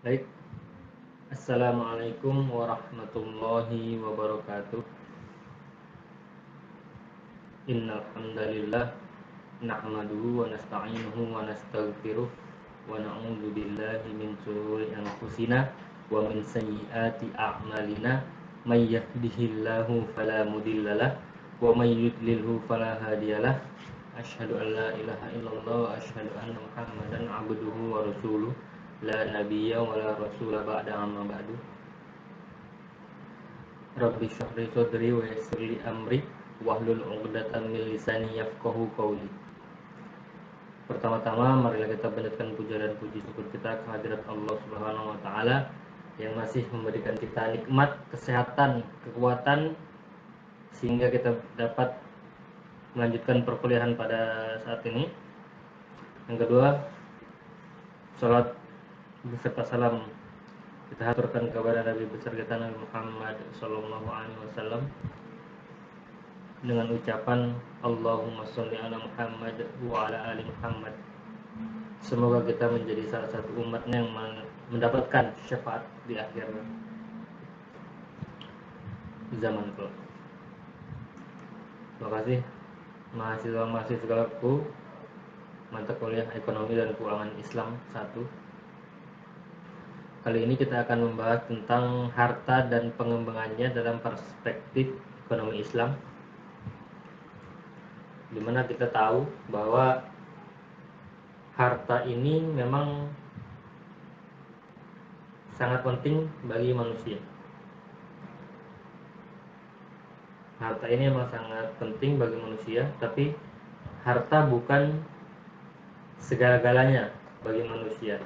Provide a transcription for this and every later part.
Baik, Assalamualaikum warahmatullahi wabarakatuh. Innal hamdalillah nahmaduhu wa nasta'inuhu wa nastaghfiruh wa na'udzu billahi min shururi anfusina wa min sayyiati a'malina may yahdihillahu fala mudhillalah wa may yudlilhu fala hadiyalah. Asyhadu an la ilaha illallah wa asyhadu anna Muhammadan abduhu wa rasuluh la nabiyya wa la rasula ba'da amma ba'du. Rabbi shrah li sadri wa yassir li amri wahlul 'uqdatam min lisani yafqahu qawli. Pertama-tama marilah kita panjatkan puja dan puji syukur kita kehadirat Allah Subhanahu wa taala yang masih memberikan kita nikmat kesehatan, kekuatan sehingga kita dapat melanjutkan perkuliahan pada saat ini. Yang kedua, salat beserta salam kita haturkan kepada Nabi besar kita Nabi Muhammad sallallahu alaihi wasallam dengan ucapan Allahumma sholli ala Muhammad wa ala ali Muhammad. Semoga kita menjadi salah satu umatnya yang mendapatkan syafaat di akhir zaman kelak. Terima kasih mahasiswa-mahasiswaku mata kuliah Ekonomi dan Keuangan Islam 1. Kali ini kita akan membahas tentang harta dan pengembangannya dalam perspektif ekonomi Islam, di mana kita tahu bahwa harta ini memang sangat penting bagi manusia. Harta ini memang sangat penting bagi manusia, tapi harta bukan segala-galanya bagi manusia.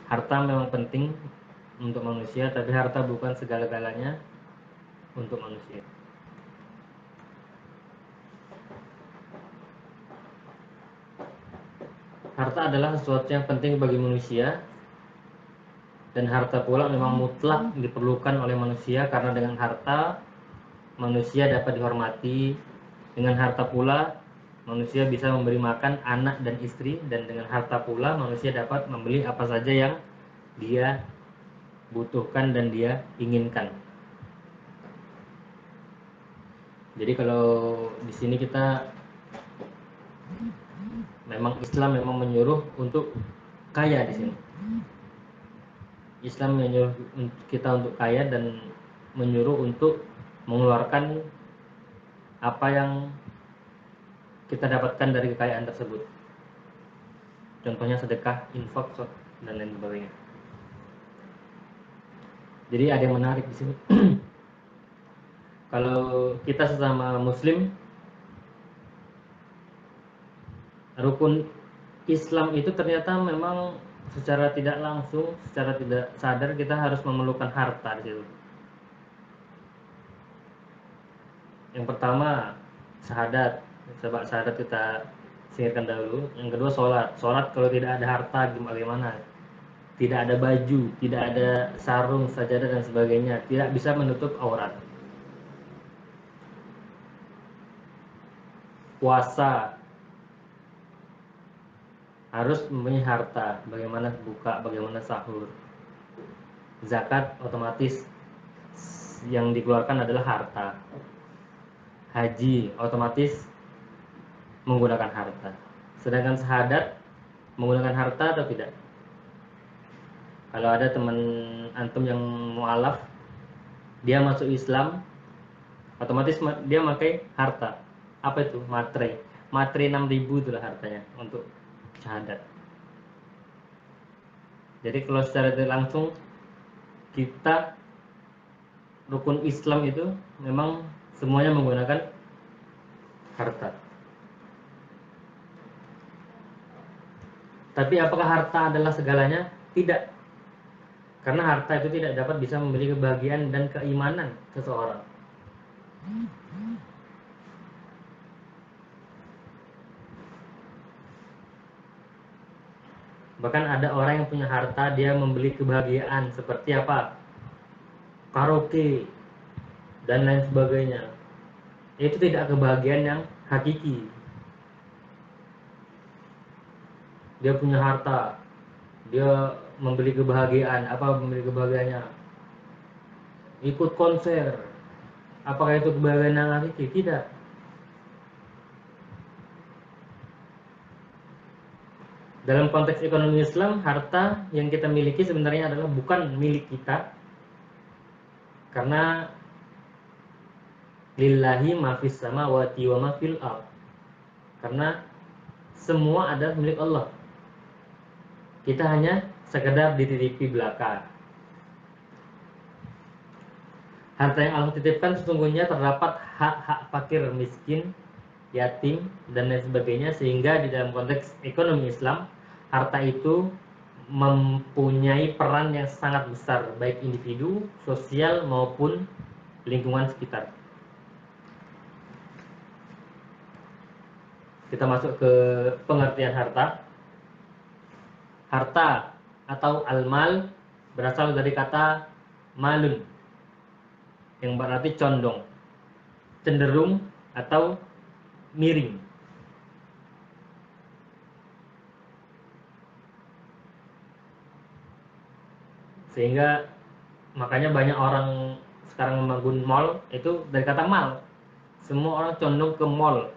Harta memang penting untuk manusia, tapi harta bukan segala-galanya untuk manusia. Harta adalah sesuatu yang penting bagi manusia, dan harta pula memang mutlak diperlukan oleh manusia, karena dengan harta manusia dapat dihormati, dengan harta pula manusia bisa memberi makan anak dan istri, dan dengan harta pula manusia dapat membeli apa saja yang dia butuhkan dan dia inginkan. Jadi kalau di sini kita memang Islam memang menyuruh untuk kaya di sini. Islam menyuruh kita untuk kaya dan menyuruh untuk mengeluarkan apa yang kita dapatkan dari kekayaan tersebut. Contohnya sedekah, infak, dan lain sebagainya. Jadi ada yang menarik di sini. Kalau kita sesama Muslim, rukun Islam itu ternyata memang secara tidak langsung, secara tidak sadar kita harus memerlukan harta di situ. Yang pertama syahadat, sebab syahadat kita singkirkan dahulu. Yang kedua sholat. Sholat kalau tidak ada harta bagaimana? Tidak ada baju, tidak ada sarung, sajadah dan sebagainya, tidak bisa menutup aurat. Puasa harus mempunyai harta, bagaimana buka, bagaimana sahur. Zakat otomatis yang dikeluarkan adalah harta. Haji otomatis menggunakan harta. Sedangkan syahadat menggunakan harta atau tidak? Kalau ada teman antum yang mualaf, dia masuk Islam, otomatis dia pakai harta. Apa itu? Matre. Matre 6.000 itulah hartanya untuk syahadat. Jadi kalau secara tidak langsung kita rukun Islam itu memang semuanya menggunakan harta. Tapi apakah harta adalah segalanya? Tidak. Karena harta itu tidak dapat bisa membeli kebahagiaan dan keimanan seseorang. Bahkan ada orang yang punya harta, dia membeli kebahagiaan seperti apa? Karaoke dan lain sebagainya. Itu tidak kebahagiaan yang hakiki. Dia punya harta, dia memberi kebahagiaan. Apa memberi kebahagiaannya? Ikut konser. Apakah itu kebahagiaan yang hakiki? Tidak. Dalam konteks ekonomi Islam, harta yang kita miliki sebenarnya adalah bukan milik kita, karena lillahi ma fis samawati wa ma fil ard. Karena semua adalah milik Allah. Kita hanya sekedar dititipi belaka. Harta yang Allah titipkan sesungguhnya terdapat hak-hak fakir, miskin, yatim, dan lain sebagainya, sehingga di dalam konteks ekonomi Islam, harta itu mempunyai peran yang sangat besar, baik individu, sosial, maupun lingkungan sekitar. Kita masuk ke pengertian harta. Harta atau al-mal berasal dari kata malun, yang berarti condong, cenderung, atau miring. Sehingga makanya banyak orang sekarang membangun mall itu dari kata mal. Semua orang condong ke mall,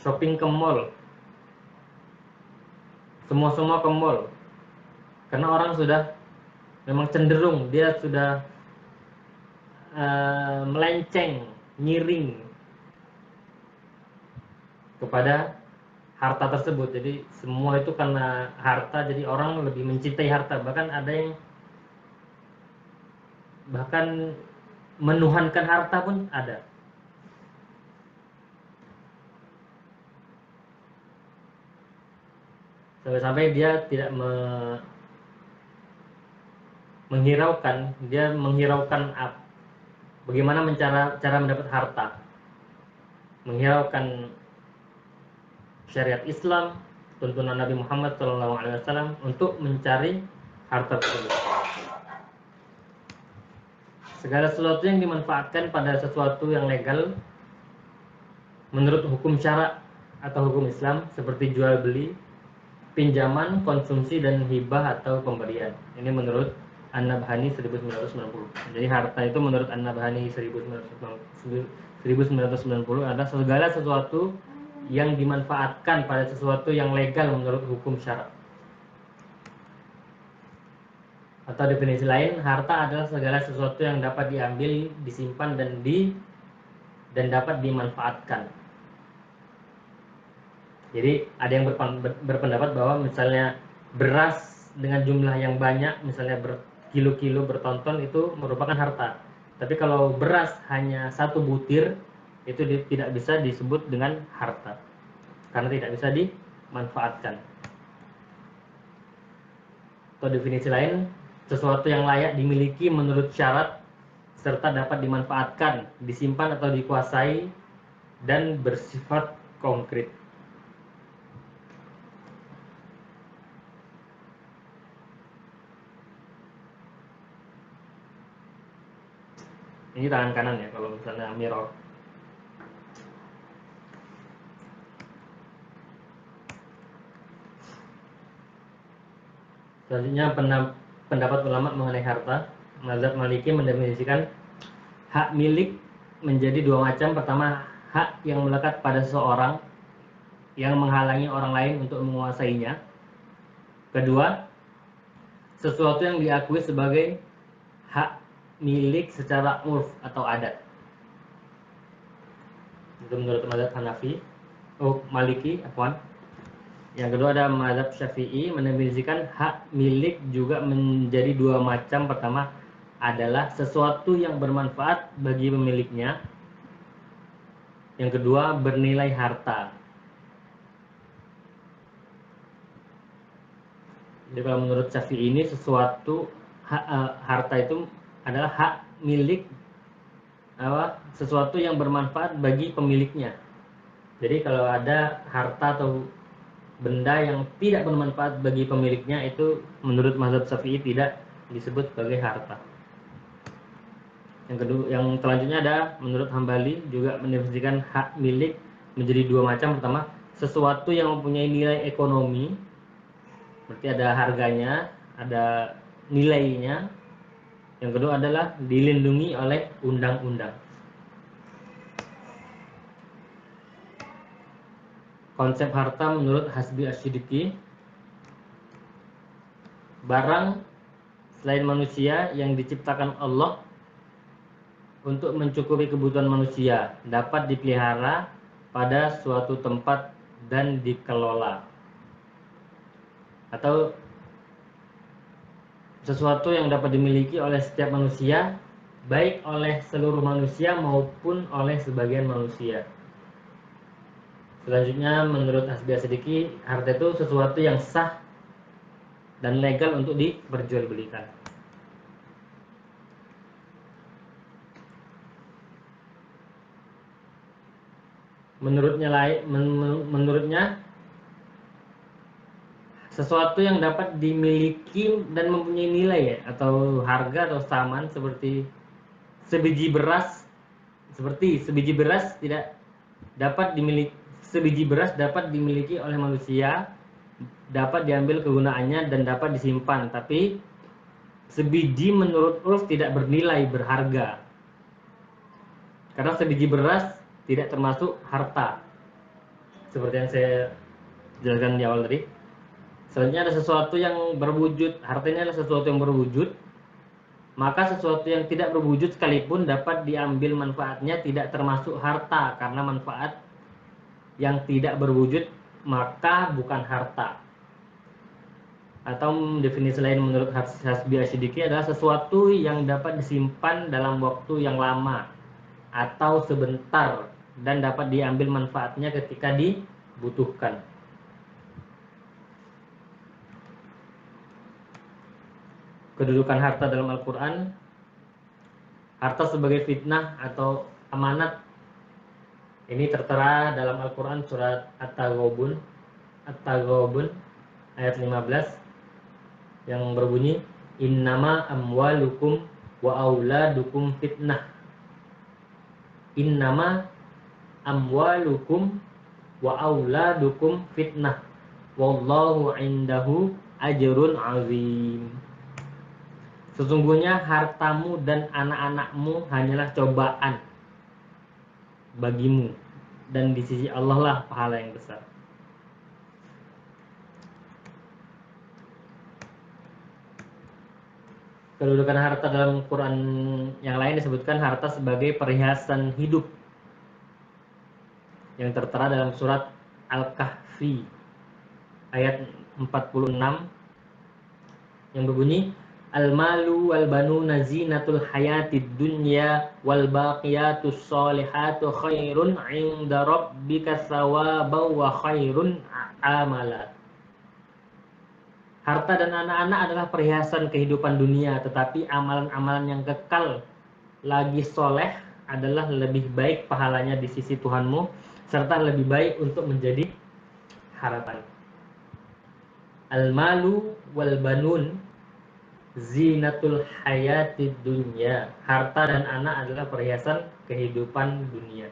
shopping ke mall, semua ke mall, karena orang sudah memang cenderung, dia sudah melenceng, miring kepada harta tersebut. Jadi semua itu karena harta, jadi orang lebih mencintai harta. Bahkan ada yang bahkan menuhankan harta pun ada. Sampai-sampai dia tidak menghiraukan, dia menghiraukan bagaimana cara mendapat harta, menghiraukan syariat Islam, tuntunan Nabi Muhammad SAW untuk mencari harta tersebut. Segala sesuatu yang dimanfaatkan pada sesuatu yang legal menurut hukum syarak atau hukum Islam, seperti jual beli, pinjaman, konsumsi, dan hibah atau pemberian. Ini menurut An-Nabhani 1990. Jadi harta itu menurut An-Nabhani 1990 adalah segala sesuatu yang dimanfaatkan pada sesuatu yang legal menurut hukum syarak. Atau definisi lain, harta adalah segala sesuatu yang dapat diambil, disimpan, dan dapat dimanfaatkan. Jadi ada yang berpendapat bahwa misalnya beras dengan jumlah yang banyak, misalnya berkilo-kilo, bertonton, itu merupakan harta. Tapi kalau beras hanya 1 butir, itu tidak bisa disebut dengan harta, karena tidak bisa dimanfaatkan. Atau definisi lain, sesuatu yang layak dimiliki menurut syarat, serta dapat dimanfaatkan, disimpan atau dikuasai, dan bersifat konkret. Ini tangan kanan ya, kalau misalnya mirror. Selanjutnya pendapat ulama mengenai harta. Mazhab Maliki mendefinisikan hak milik menjadi 2 macam. Pertama, hak yang melekat pada seseorang yang menghalangi orang lain untuk menguasainya. Kedua, sesuatu yang diakui sebagai hak milik secara urf atau adat. Itu menurut mazhab Hanafi, Maliki, afwan. Yang kedua ada mazhab Syafi'i, mendefinisikan hak milik juga menjadi 2 macam. Pertama adalah sesuatu yang bermanfaat bagi pemiliknya. Yang kedua bernilai harta. Jadi kalau menurut Syafi'i ini sesuatu harta itu adalah hak milik sesuatu yang bermanfaat bagi pemiliknya. Jadi kalau ada harta atau benda yang tidak bermanfaat bagi pemiliknya, itu menurut mazhab Syafi'i tidak disebut sebagai harta. Yang selanjutnya ada menurut Hambali, juga mendefinisikan hak milik menjadi 2 macam. Pertama, sesuatu yang mempunyai nilai ekonomi berarti ada harganya, ada nilainya. Yang kedua adalah dilindungi oleh undang-undang. Konsep harta menurut Hasbi Asyidiki, barang selain manusia yang diciptakan Allah untuk mencukupi kebutuhan manusia dapat dipelihara pada suatu tempat dan dikelola, atau sesuatu yang dapat dimiliki oleh setiap manusia, baik oleh seluruh manusia maupun oleh sebagian manusia. Selanjutnya, menurut Hasbi Asyidiki, harta itu sesuatu yang sah dan legal untuk diperjualbelikan. Menurutnya sesuatu yang dapat dimiliki dan mempunyai nilai ya, atau harga atau saman seperti sebiji beras tidak dapat dimiliki. Sebiji beras dapat dimiliki oleh manusia, dapat diambil kegunaannya dan dapat disimpan, tapi sebiji menurut uruf tidak bernilai berharga karena sebiji beras tidak termasuk harta, seperti yang saya jelaskan di awal tadi. Selanjutnya ada sesuatu yang berwujud. Hartanya adalah sesuatu yang berwujud, maka sesuatu yang tidak berwujud sekalipun dapat diambil manfaatnya tidak termasuk harta, karena manfaat yang tidak berwujud maka bukan harta. Atau definisi lain menurut Hasbi Asyidiki adalah sesuatu yang dapat disimpan dalam waktu yang lama atau sebentar dan dapat diambil manfaatnya ketika dibutuhkan. Kedudukan harta dalam Al-Quran. Harta sebagai fitnah atau amanat ini tertera dalam Al-Quran surat At-Taghabun ayat 15 yang berbunyi, innama amwalukum wa auladukum fitnah. Innama amwalukum wa auladukum fitnah wallahu indahu ajrun azim. Sesungguhnya hartamu dan anak-anakmu hanyalah cobaan bagimu, dan di sisi Allah lah pahala yang besar. Kedudukan harta dalam Quran yang lain disebutkan harta sebagai perhiasan hidup yang tertera dalam surat Al-Kahfi ayat 46 yang berbunyi, al-malu wal banuna zinatul hayatid dunya wal baqiyatus solihatu khairun 'inda rabbika thawaban wa khairun amala. Harta dan anak-anak adalah perhiasan kehidupan dunia, tetapi amalan-amalan yang kekal lagi soleh adalah lebih baik pahalanya di sisi Tuhanmu, serta lebih baik untuk menjadi harapan. Al-malu wal banun zinatul hayatid dunya. Harta dan anak adalah perhiasan kehidupan dunia.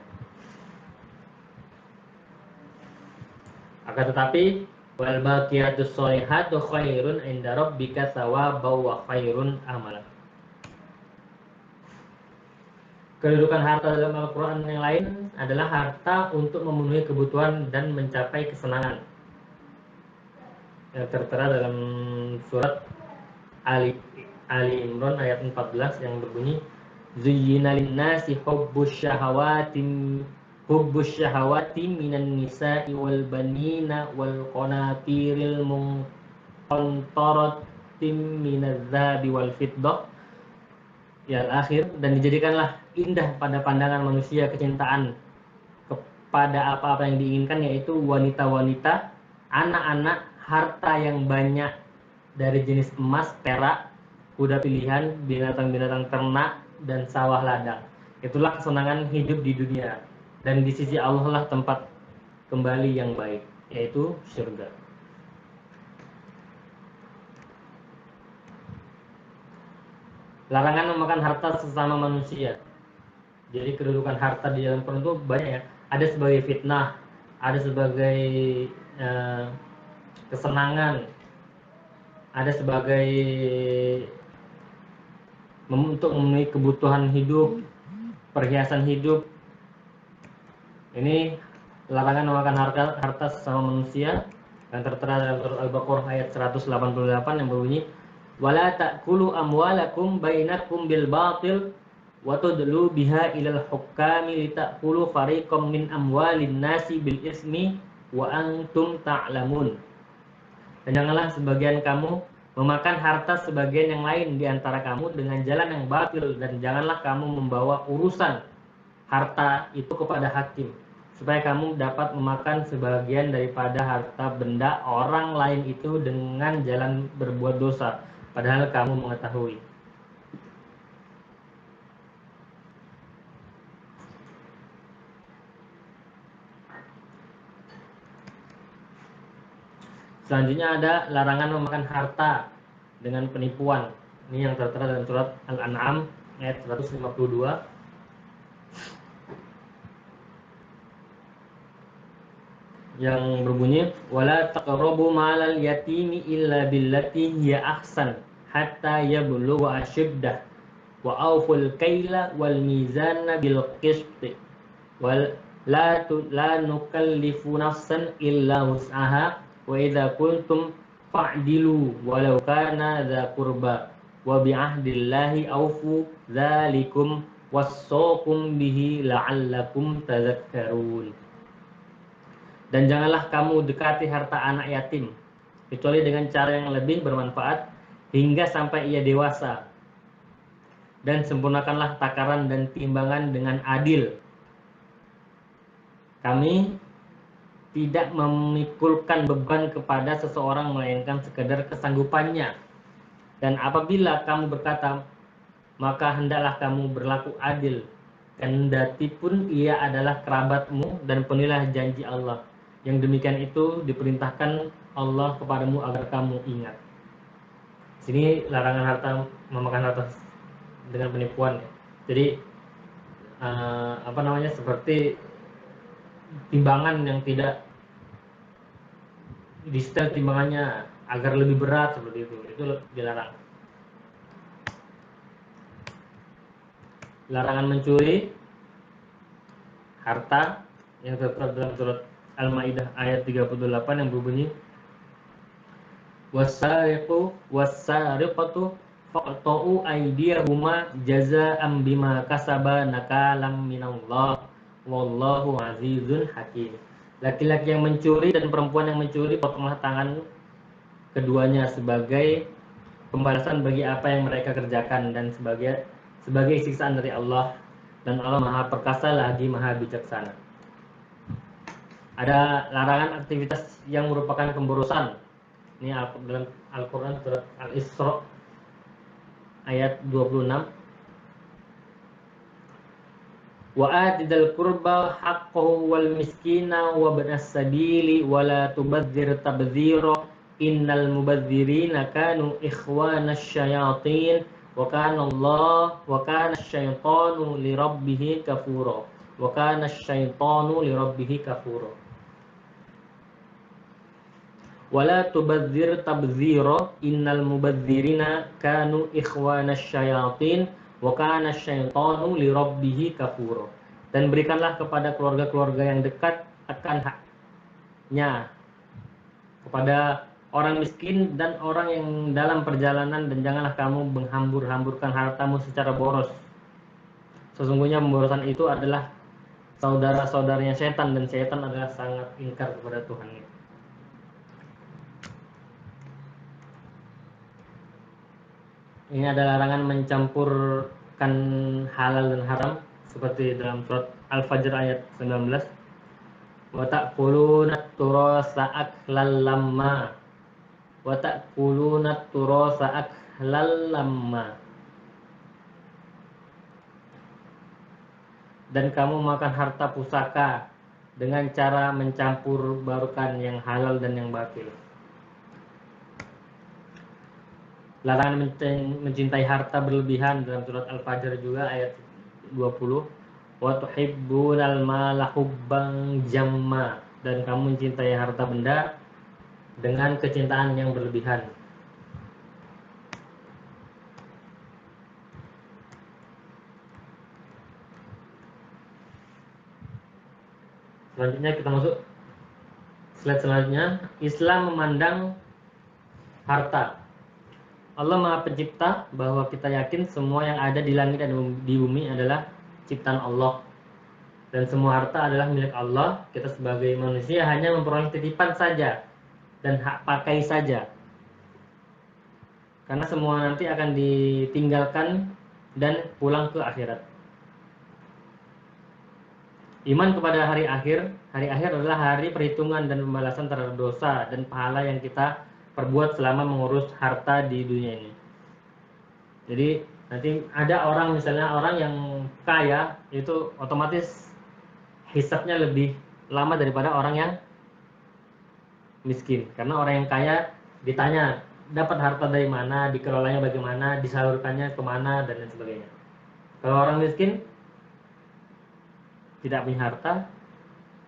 Akan tetapi wal baqiyatus sholihatu khairun 'inda rabbika thawaban wa khairun amala. Kedudukan harta dalam Al-Quran yang lain adalah harta untuk memenuhi kebutuhan dan mencapai kesenangan, yang tertera dalam surat Ali Imran ayat 14 yang berbunyi, zuyyina lin-nasi hubbus syahawati minan nisa'i wal banina wal qanatiril muqantarati minadz dzahabi wal fiddah ya al-akhir, dan dijadikanlah indah pada pandangan manusia kecintaan kepada apa-apa yang diinginkan, yaitu wanita-wanita, anak-anak, harta yang banyak dari jenis emas, perak, kuda pilihan, binatang-binatang ternak, dan sawah ladang. Itulah kesenangan hidup di dunia, dan di sisi Allah lah tempat kembali yang baik, yaitu surga. Larangan memakan harta sesama manusia. Jadi kedudukan harta di dalam Quran itu banyak ya. Ada sebagai fitnah, ada sebagai kesenangan, ada sebagai untuk memenuhi kebutuhan hidup, perhiasan hidup. Ini larangan memakan harta sesama manusia yang tertera dalam surat Al-Baqarah ayat 188 yang berbunyi wala ta'kulu amwalakum bainakum bil batil wa tudlu biha ilal hukami litakulu fariqam min amwalin nasi bil ismi wa antum ta'lamun. Dan janganlah sebagian kamu memakan harta sebagian yang lain di antara kamu dengan jalan yang batil, dan janganlah kamu membawa urusan harta itu kepada hakim supaya kamu dapat memakan sebagian daripada harta benda orang lain itu dengan jalan berbuat dosa padahal kamu mengetahui. Selanjutnya ada larangan memakan harta dengan penipuan. Ini yang tertera dalam surat Al-An'am ayat 152. Yang berbunyi wala taqrabu ma'al yatimi illa billati hiya ahsan hatta yablugha ashuddah wa awful kaila wal mizana bil qist wal la nukallifu nafsan illa wus'aha wa idza kuntum fa'dilu walau kana dza qurba wa bi'ahdillahi awfu dzalikum wassaqum bihi la'allakum tadhakkarun. Dan janganlah kamu dekati harta anak yatim kecuali dengan cara yang lebih bermanfaat hingga sampai ia dewasa, dan sempurnakanlah takaran dan timbangan dengan adil. Kami tidak memikulkan beban kepada seseorang melainkan sekedar kesanggupannya. Dan apabila kamu berkata, maka hendaklah kamu berlaku adil, kendati pun ia adalah kerabatmu, dan penuhilah janji Allah. Yang demikian itu diperintahkan Allah kepadamu agar kamu ingat. Sini larangan harta, memakan harta dengan penipuan. Jadi seperti timbangan yang tidak disetel timbangannya agar lebih berat seperti itu dilarang. Larangan mencuri harta yang tertera dalam surat Al-Maidah ayat 38 yang berbunyi wasariqu wasariqatu faqta'u aydiyahuma jazaa'an bima kasaba nakalam minallah wallahu azizun hakim. Laki-laki yang mencuri dan perempuan yang mencuri, potonglah tangan keduanya sebagai pembalasan bagi apa yang mereka kerjakan dan sebagai siksaan dari Allah, dan Allah Maha Perkasa lagi Maha Bijaksana. Ada larangan aktivitas yang merupakan pemborosan. Ini dalam Al-Quran surat Al-Isra ayat 26. Wa atidal qurba haqqahu wal miskina wa ibnas sabili wa la tubadzir tabdzira innal mubadzirina kanu ikhwanas syayatin wa kana asyaitanu li rabbih kafura wa kana asyaitanu li rabbih kafura. Wala tubadzir tabdzira innal mubadzirina kanu ikhwanas syayatin wa kana asyaitanu li rabbih kafura. Dan berikanlah kepada keluarga-keluarga yang dekat akan haknya, kepada orang miskin dan orang yang dalam perjalanan, dan janganlah kamu menghambur-hamburkan hartamu secara boros. Sesungguhnya pemborosan itu adalah saudara-saudaranya setan, dan setan adalah sangat ingkar kepada Tuhan. Ini ada larangan mencampurkan halal dan haram seperti dalam surat Al-Fajr ayat 19. Wa ta'kuluna turasa aklal lamma. Wa ta'kuluna turasa aklal lamma. Dan kamu makan harta pusaka dengan cara mencampur barukan yang halal dan yang batil. Larangan mencintai harta berlebihan dalam surat Al-Fajr juga ayat 20. Wa tuhibbunal mala hubban jamma. Dan kamu mencintai harta benda dengan kecintaan yang berlebihan. Selanjutnya kita masuk slide selanjutnya. Islam memandang harta. Allah Maha Pencipta, bahwa kita yakin semua yang ada di langit dan di bumi adalah ciptaan Allah. Dan semua harta adalah milik Allah. Kita sebagai manusia hanya memperoleh titipan saja dan hak pakai saja. Karena semua nanti akan ditinggalkan dan pulang ke akhirat. Iman kepada hari akhir adalah hari perhitungan dan pembalasan terhadap dosa dan pahala yang kita perbuat selama mengurus harta di dunia ini. Jadi nanti ada orang, misalnya orang yang kaya, itu otomatis hisabnya lebih lama daripada orang yang miskin. Karena orang yang kaya ditanya dapat harta dari mana, dikelolanya bagaimana, disalurkannya kemana, dan lain sebagainya. Kalau orang miskin tidak punya harta,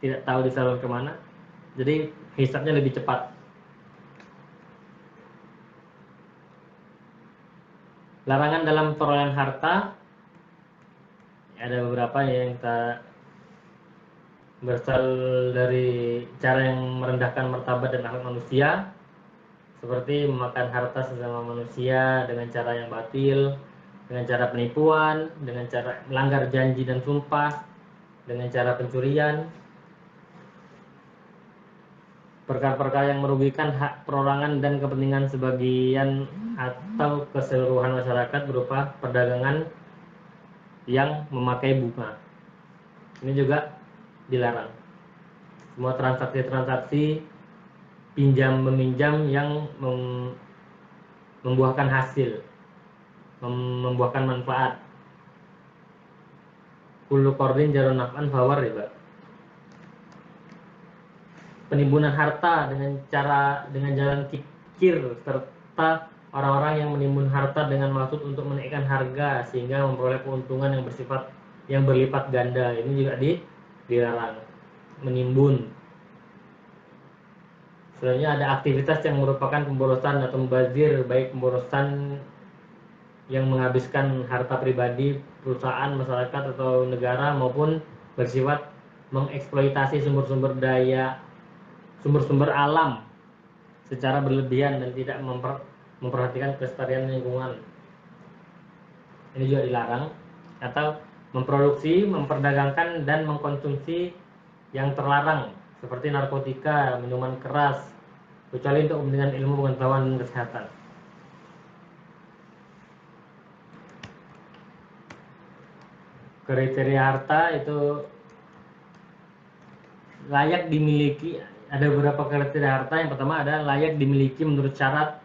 tidak tahu disalur kemana, jadi hisabnya lebih cepat. Larangan dalam perolehan harta ada beberapa yang kita berasal dari cara yang merendahkan martabat dan akhlak manusia, seperti memakan harta sesama manusia dengan cara yang batil, dengan cara penipuan, dengan cara melanggar janji dan sumpah, dengan cara pencurian, perkara-perkara yang merugikan hak perorangan dan kepentingan sebagian atau keseluruhan masyarakat berupa perdagangan yang memakai bunga. Ini juga dilarang. Semua transaksi-transaksi pinjam meminjam yang membuahkan hasil, membuahkan manfaat. Kullu qardin jarun naf'an fawar riba. Penimbunan harta dengan jalan kikir, serta orang-orang yang menimbun harta dengan maksud untuk menaikkan harga sehingga memperoleh keuntungan yang berlipat ganda, ini juga dilarang. Menimbun. Sebenarnya ada aktivitas yang merupakan pemborosan atau mubazir, baik pemborosan yang menghabiskan harta pribadi, perusahaan, masyarakat atau negara, maupun bersifat mengeksploitasi sumber-sumber alam secara berlebihan dan tidak memperhatikan kelestarian lingkungan. Ini juga dilarang. Atau memproduksi, memperdagangkan dan mengkonsumsi yang terlarang seperti narkotika, minuman keras, kecuali untuk kepentingan ilmu pengetahuan dan kesehatan. Kriteria harta itu layak dimiliki. Ada beberapa kriteria harta. Yang pertama ada layak dimiliki menurut syarat.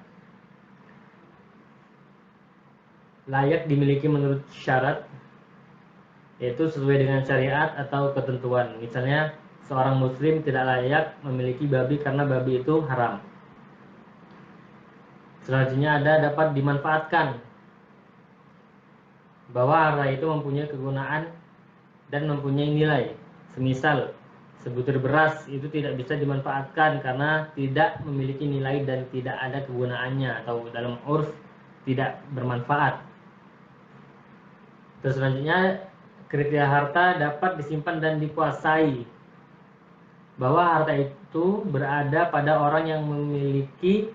Layak dimiliki menurut syarat, yaitu sesuai dengan syariat atau ketentuan. Misalnya seorang muslim tidak layak memiliki babi karena babi itu haram. Selanjutnya ada dapat dimanfaatkan, bahwa harta itu mempunyai kegunaan dan mempunyai nilai. Semisal sebutir beras itu tidak bisa dimanfaatkan karena tidak memiliki nilai dan tidak ada kegunaannya, atau dalam urf tidak bermanfaat. Terus selanjutnya kriteria harta dapat disimpan dan dikuasai, bahwa harta itu berada pada orang yang memiliki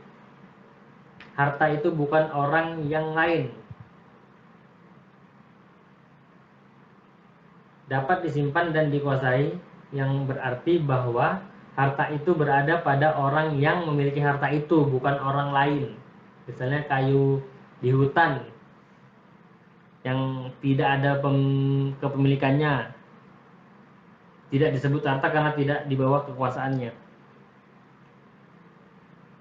harta itu, bukan orang yang lain. Dapat disimpan dan dikuasai yang berarti bahwa harta itu berada pada orang yang memiliki harta itu, bukan orang lain. Misalnya kayu di hutan yang tidak ada kepemilikannya, tidak disebut harta karena tidak di bawah kekuasaannya.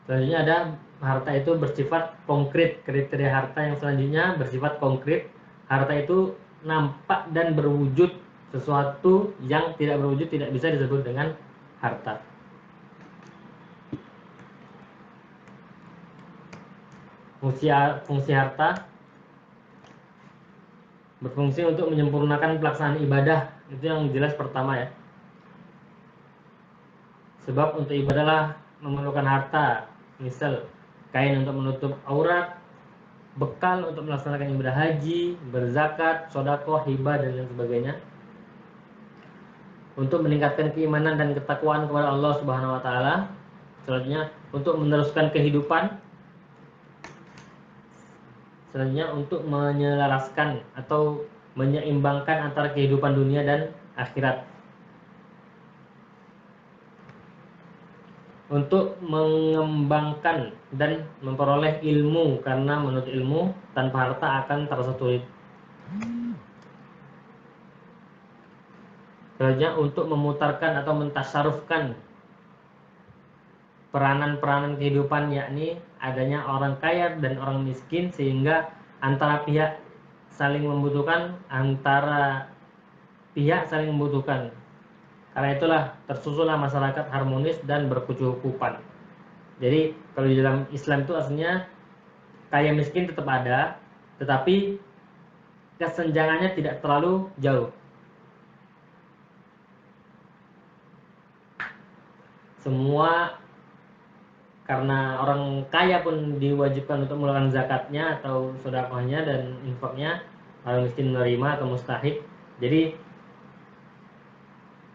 Selanjutnya ada harta itu bersifat konkret. Kriteria harta yang selanjutnya bersifat konkret. Harta itu nampak dan berwujud. Sesuatu yang tidak berwujud tidak bisa disebut dengan harta. Fungsi harta berfungsi untuk menyempurnakan pelaksanaan ibadah. Itu yang jelas pertama ya. Sebab untuk ibadahlah memerlukan harta. Misal kain untuk menutup aurat, bekal untuk melaksanakan ibadah haji, berzakat, sedekah, hibah dan lain sebagainya. untuk meningkatkan keimanan dan ketakwaan kepada Allah Subhanahu wa taala. Selanjutnya untuk meneruskan kehidupan. Selanjutnya untuk menyelaraskan atau menyeimbangkan antara kehidupan dunia dan akhirat. Untuk mengembangkan dan memperoleh ilmu, karena menurut ilmu tanpa harta akan terasa sulit. Selanjutnya untuk memutarkan atau mentasarufkan peranan-peranan kehidupan, yakni adanya orang kaya dan orang miskin, sehingga antara pihak saling membutuhkan, Karena itulah tersusunlah masyarakat harmonis dan berkecukupan. Jadi kalau di dalam Islam itu aslinya kaya miskin tetap ada, tetapi kesenjangannya tidak terlalu jauh. Semua, karena orang kaya pun diwajibkan untuk mengeluarkan zakatnya atau sedekahnya dan infaknya, orang miskin menerima atau mustahik. Jadi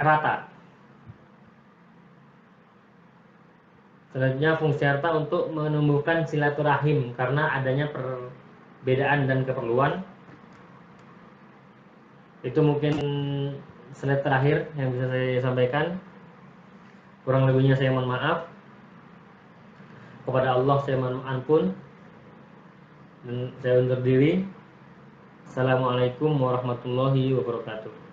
rata. Selanjutnya fungsi harta untuk menumbuhkan silaturahim, karena adanya perbedaan dan keperluan. Itu mungkin slide terakhir yang bisa saya sampaikan. Kurang lebihnya saya mohon maaf. Kepada Allah saya mohon ampun, dan saya undur diri. Assalamualaikum warahmatullahi wabarakatuh.